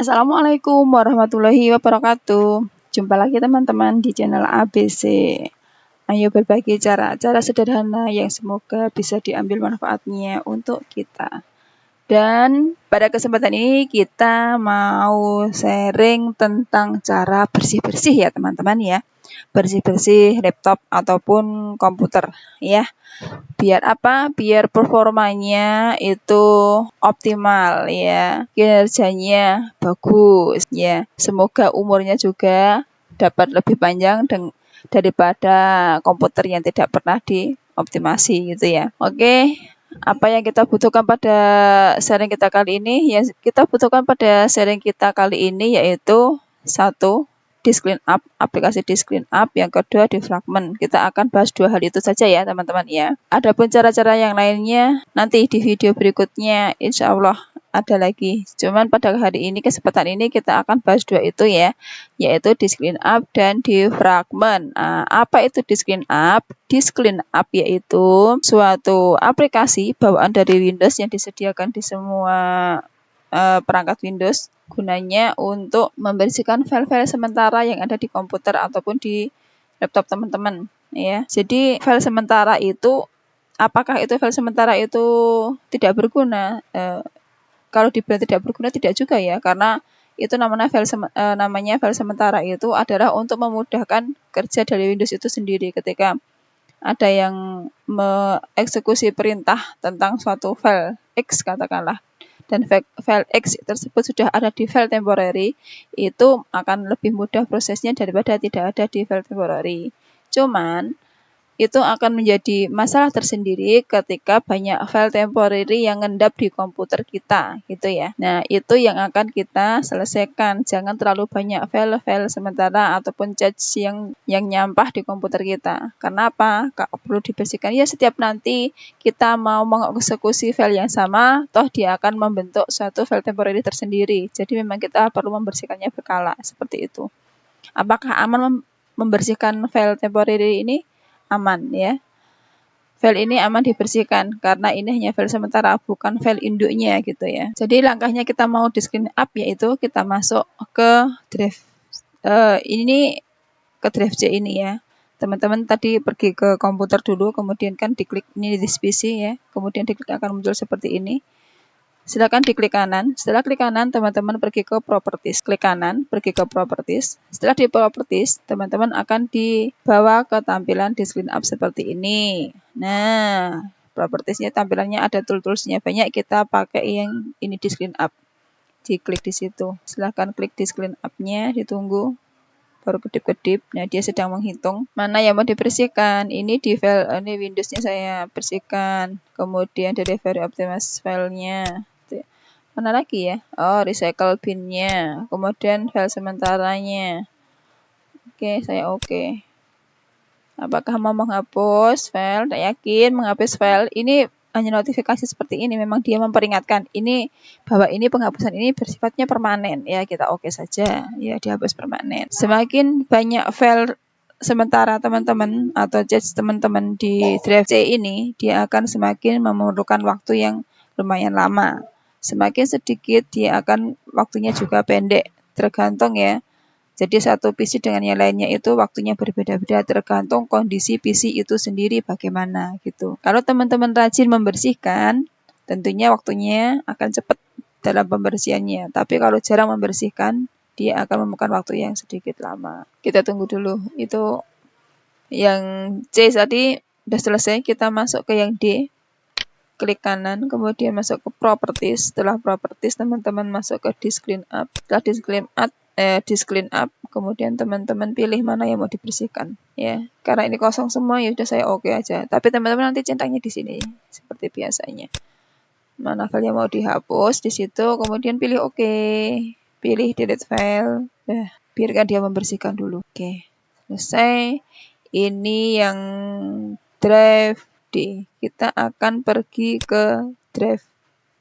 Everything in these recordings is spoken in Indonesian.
Assalamualaikum warahmatullahi wabarakatuh. Jumpa lagi teman-teman di channel ABC. Ayo berbagi cara sederhana yang semoga bisa diambil manfaatnya untuk kita. Dan pada kesempatan ini kita mau sharing tentang cara bersih-bersih ya teman-teman ya. Bersih-bersih laptop ataupun komputer ya. Biar apa? Biar performanya itu optimal ya, kinerjanya bagus ya. Semoga umurnya juga dapat lebih panjang daripada komputer yang tidak pernah dioptimasi gitu ya. Oke, apa yang kita butuhkan pada sharing kita kali ini? Ya, kita butuhkan pada sharing kita kali ini yaitu satu, Disk Cleanup, aplikasi Disk Cleanup. Yang kedua, defragment. Kita akan bahas dua hal itu saja ya teman-teman ya. Adapun cara-cara yang lainnya nanti di video berikutnya insya Allah ada lagi. Cuman pada hari ini, kesempatan ini kita akan bahas dua itu ya, yaitu Disk Cleanup dan defragment. Apa itu Disk Cleanup? Disk Cleanup yaitu suatu aplikasi bawaan dari Windows yang disediakan di semua perangkat Windows, gunanya untuk membersihkan file-file sementara yang ada di komputer ataupun di laptop teman-teman ya. Jadi file sementara itu, apakah itu file sementara itu tidak berguna? Kalau dibilang tidak berguna tidak juga ya, karena itu namanya file sementara itu adalah untuk memudahkan kerja dari Windows itu sendiri. Ketika ada yang mengeksekusi perintah tentang suatu file X katakanlah, dan file X tersebut sudah ada di file temporary, itu akan lebih mudah prosesnya daripada tidak ada di file temporary. Cuman itu akan menjadi masalah tersendiri ketika banyak file temporary yang ngendap di komputer kita gitu ya. Nah, itu yang akan kita selesaikan. Jangan terlalu banyak file-file sementara ataupun cache yang nyampah di komputer kita. Karena apa? Perlu dibersihkan ya, setiap nanti kita mau mengeksekusi file yang sama, toh dia akan membentuk suatu file temporary tersendiri. Jadi memang kita perlu membersihkannya berkala seperti itu. Apakah aman membersihkan file temporary ini? Aman ya. File ini aman dibersihkan karena ini hanya file sementara, bukan file induknya gitu ya. Jadi langkahnya kita mau disk cleanup yaitu kita masuk ke drive ke drive C ini ya. Teman-teman tadi pergi ke komputer dulu, kemudian kan diklik ini di PC ya, kemudian diklik akan muncul seperti ini. Silakan diklik kanan. Setelah klik kanan, teman-teman pergi ke properties. Klik kanan, pergi ke properties. Setelah di properties, teman-teman akan dibawa ke tampilan Disk Cleanup seperti ini. Nah, propertiesnya tampilannya ada tool-toolsnya banyak. Kita pakai yang ini Disk Cleanup. Diklik di situ. Silahkan klik Disk Cleanup-nya, ditunggu. Baru kedip-kedip. Nah, dia sedang menghitung mana yang mau dibersihkan. Ini di file ini Windows-nya saya bersihkan. Kemudian dari optimize file-nya. Mana lagi ya? Oh, recycle bin-nya. Kemudian file sementaranya. Oke, saya oke. Apakah mau menghapus file? Tidak yakin menghapus file. Ini hanya notifikasi seperti ini. Memang dia memperingatkan ini bahwa ini penghapusan ini bersifatnya permanen. Ya, kita oke saja. Ya, dihapus permanen. Semakin banyak file sementara teman-teman atau cache teman-teman di drive C ini, dia akan semakin memerlukan waktu yang lumayan lama. Semakin sedikit dia akan waktunya juga pendek, tergantung ya. Jadi satu PC dengan yang lainnya itu waktunya berbeda-beda, tergantung kondisi PC itu sendiri bagaimana gitu. Kalau teman-teman rajin membersihkan, tentunya waktunya akan cepat dalam pembersihannya. Tapi kalau jarang membersihkan, dia akan memakan waktu yang sedikit lama. Kita tunggu dulu. Itu yang C tadi sudah selesai, kita masuk ke yang D. Klik kanan, kemudian masuk ke properties. Setelah properties, teman-teman masuk ke Disk Cleanup. Setelah Disk Cleanup, kemudian teman-teman pilih mana yang mau dibersihkan ya. Karena ini kosong semua ya sudah saya oke aja. Tapi teman-teman nanti centangnya di sini seperti biasanya. Mana file yang mau dihapus di situ, kemudian pilih oke. Pilih delete file. Biarkan dia membersihkan dulu. Oke. Selesai. Ini yang drive D. Kita akan pergi ke drive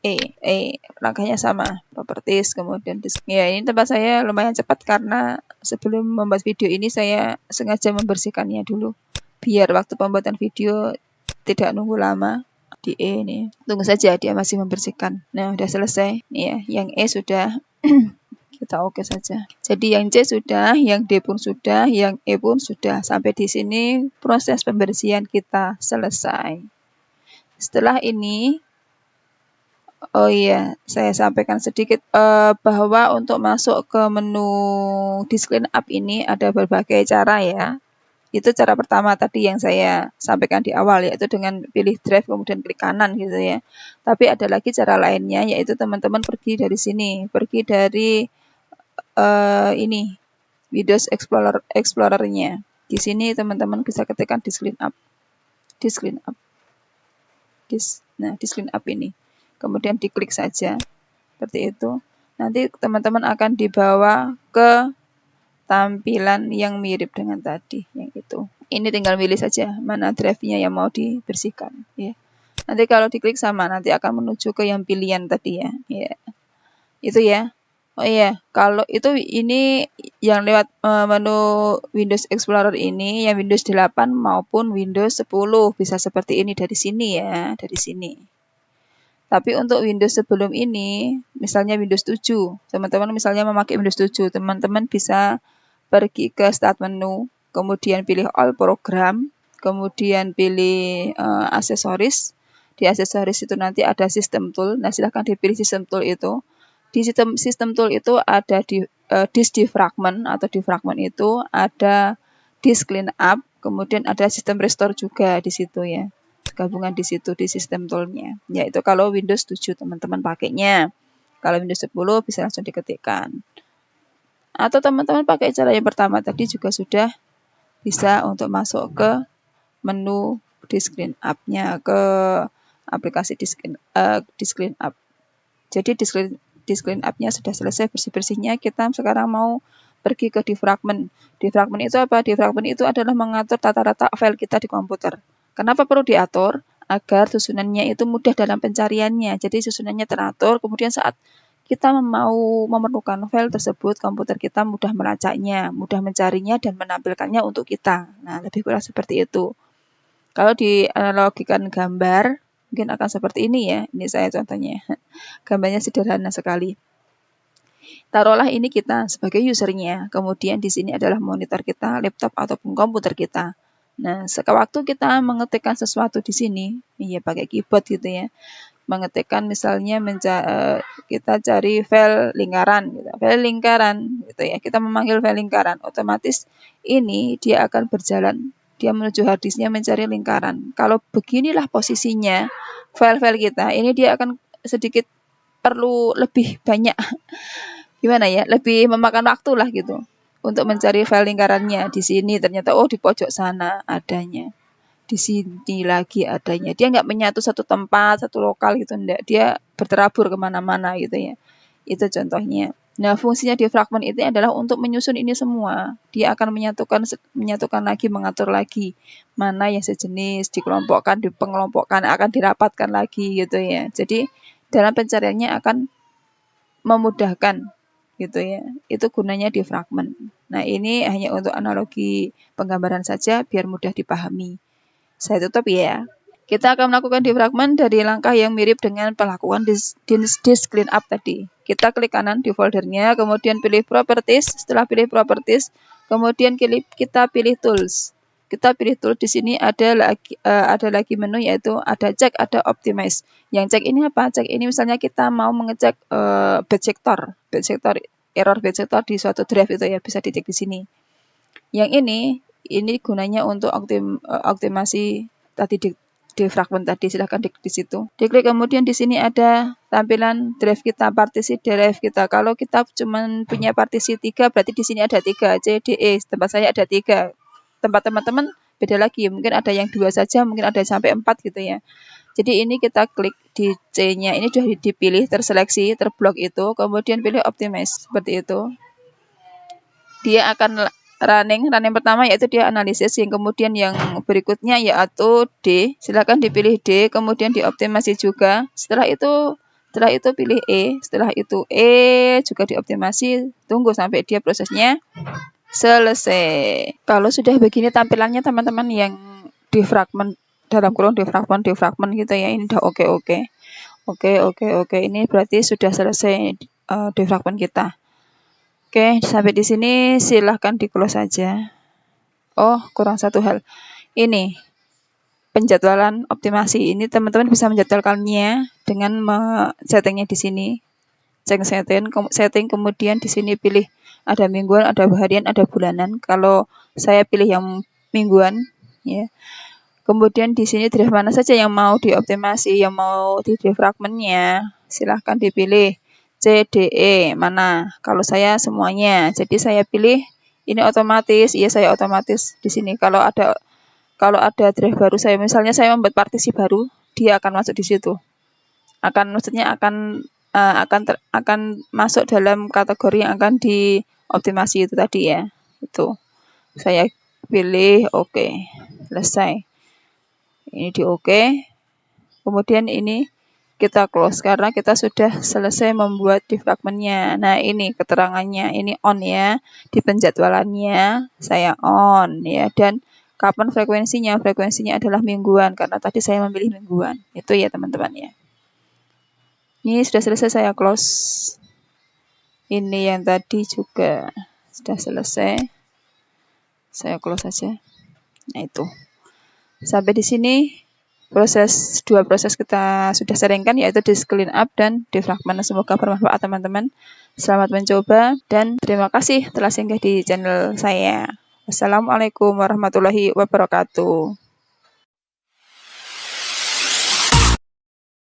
E. Langkahnya sama, properties, kemudian disk. Ya, ini tempat saya lumayan cepat karena sebelum membuat video ini saya sengaja membersihkannya dulu. Biar waktu pembuatan video tidak nunggu lama. Di E ini. Tunggu saja dia masih membersihkan. Nah, sudah selesai. Ya, yang E sudah Kita oke saja. Jadi yang C sudah, yang D pun sudah, yang E pun sudah. Sampai di sini proses pembersihan kita selesai. Setelah ini, oh iya, saya sampaikan sedikit bahwa untuk masuk ke menu Disk Cleanup ini ada berbagai cara ya. Itu cara pertama tadi yang saya sampaikan di awal, yaitu dengan pilih drive kemudian klik kanan gitu ya. Tapi ada lagi cara lainnya, yaitu teman-teman pergi dari sini, pergi dari ini Windows Explorer-nya. Di sini teman-teman bisa ketikkan Disk Cleanup. Nah, Disk Cleanup ini. Kemudian diklik saja, seperti itu. Nanti teman-teman akan dibawa ke tampilan yang mirip dengan tadi, yang itu. Ini tinggal milih saja mana drive-nya yang mau dibersihkan. Ya. Nanti kalau diklik sama, nanti akan menuju ke yang pilihan tadi ya. Ya. Itu ya. Oh iya, kalau itu ini yang lewat menu Windows Explorer ini, yang Windows 8 maupun Windows 10 bisa seperti ini dari sini ya, dari sini. Tapi untuk Windows sebelum ini, misalnya Windows 7, teman-teman misalnya memakai Windows 7, teman-teman bisa pergi ke Start menu, kemudian pilih All Program, kemudian pilih aksesoris. Di aksesoris itu nanti ada System Tool. Nah, silahkan dipilih System Tool itu. Di System Tool itu ada di Disk Defragment atau Defragment itu ada Disk Cleanup, kemudian ada System Restore juga di situ ya. Gabungan di situ di System Tool-nya. Yaitu kalau Windows 7 teman-teman pakainya. Kalau Windows 10 bisa langsung diketikkan. Atau teman-teman pakai cara yang pertama tadi juga sudah bisa untuk masuk ke menu Disk Cleanup-nya, ke aplikasi Disk Cleanup. Jadi Disk Cleanup-nya sudah selesai bersih-bersihnya, kita sekarang mau pergi ke defragment. Defragment itu apa? Defragment itu adalah mengatur tata letak file kita di komputer. Kenapa perlu diatur? Agar susunannya itu mudah dalam pencariannya. Jadi susunannya teratur, kemudian saat kita mau memerlukan file tersebut, komputer kita mudah melacaknya, mudah mencarinya, dan menampilkannya untuk kita. Nah, lebih kurang seperti itu. Kalau dianalogikan gambar, mungkin akan seperti ini ya. Ini saya contohnya. Gambarnya sederhana sekali. Taruhlah ini kita sebagai usernya, kemudian di sini adalah monitor kita, laptop ataupun komputer kita. Nah, sewaktu kita mengetikkan sesuatu di sini, ya pakai keyboard gitu ya, mengetikkan misalnya kita cari file lingkaran gitu ya, kita memanggil file lingkaran, otomatis ini dia akan berjalan, dia menuju harddisknya mencari lingkaran. Kalau beginilah posisinya file-file kita, ini dia akan sedikit perlu lebih banyak gimana ya, lebih memakan waktu lah gitu untuk mencari file lingkarannya. Di sini ternyata di pojok sana adanya, di sini lagi adanya. Dia nggak menyatu satu tempat, satu lokal gitu, enggak. Dia berterabur kemana-mana gitu ya. Itu contohnya. Nah, fungsinya defragment itu adalah untuk menyusun ini semua. Dia akan menyatukan lagi, mengatur lagi mana yang sejenis, dikelompokkan, dipengelompokkan, akan dirapatkan lagi gitu ya. Jadi dalam pencariannya akan memudahkan gitu ya. Itu gunanya defragment. Nah, ini hanya untuk analogi penggambaran saja biar mudah dipahami. Saya tutup ya. Kita akan melakukan defragment dari langkah yang mirip dengan pelakuan disk cleanup tadi. Kita klik kanan di foldernya, kemudian pilih properties. Setelah pilih properties, kemudian kita pilih tools. Kita pilih tools, di sini ada lagi menu, yaitu ada check, ada optimize. Yang check ini apa? Check ini misalnya kita mau mengecek batch sector, error batch sector di suatu drive itu ya, bisa dicek di sini. Yang ini gunanya untuk optimasi tadi defragment tadi, silahkan diklik di situ. Diklik, kemudian di sini ada tampilan drive kita, partisi drive kita. Kalau kita cuma punya partisi 3, berarti di sini ada 3, C, D, E. Tempat saya ada 3. Tempat teman-teman beda lagi, mungkin ada yang 2 saja, mungkin ada sampai 4 gitu ya. Jadi ini kita klik di C-nya, ini sudah dipilih, terseleksi, terblok itu, kemudian pilih optimize, seperti itu. Dia akan running pertama yaitu dia analisis, yang kemudian yang berikutnya yaitu D, silakan dipilih D, kemudian dioptimasi juga. Setelah itu pilih E, setelah itu E juga dioptimasi, tunggu sampai dia prosesnya selesai. Kalau sudah begini tampilannya teman-teman yang defragment, dalam kurung defragment gitu ya, ini udah oke. Ini berarti sudah selesai defragment kita. Oke, sampai di sini silahkan di close saja. Oh, kurang satu hal. Ini penjadwalan optimasi. Ini teman-teman bisa menjadwalkannya dengan settingnya di sini. Cek setting, kemudian di sini pilih ada mingguan, ada harian, ada bulanan. Kalau saya pilih yang mingguan, ya. Kemudian di sini drive mana saja yang mau dioptimasi, yang mau di defragmentnya, silahkan dipilih C, D, E mana. Kalau saya semuanya, jadi saya pilih ini otomatis, iya saya otomatis di sini. Kalau ada drive baru misalnya saya membuat partisi baru, dia akan masuk di situ. Akan masuk dalam kategori yang akan dioptimasi itu tadi ya. Itu. Saya pilih oke. Selesai. Ini di oke. Kemudian ini kita close karena kita sudah selesai membuat defragmentnya. Nah, ini keterangannya, ini on ya. Di penjadwalannya saya on ya, dan kapan frekuensinya? Frekuensinya adalah mingguan karena tadi saya memilih mingguan. Itu ya teman-teman ya. Ini sudah selesai saya close. Ini yang tadi juga sudah selesai. Saya close saja. Nah, itu. Sampai di sini dua proses kita sudah sharingkan, yaitu disk clean up dan defragment. Semoga bermanfaat teman-teman. Selamat mencoba dan terima kasih telah singgah di channel saya. Wassalamualaikum warahmatullahi wabarakatuh.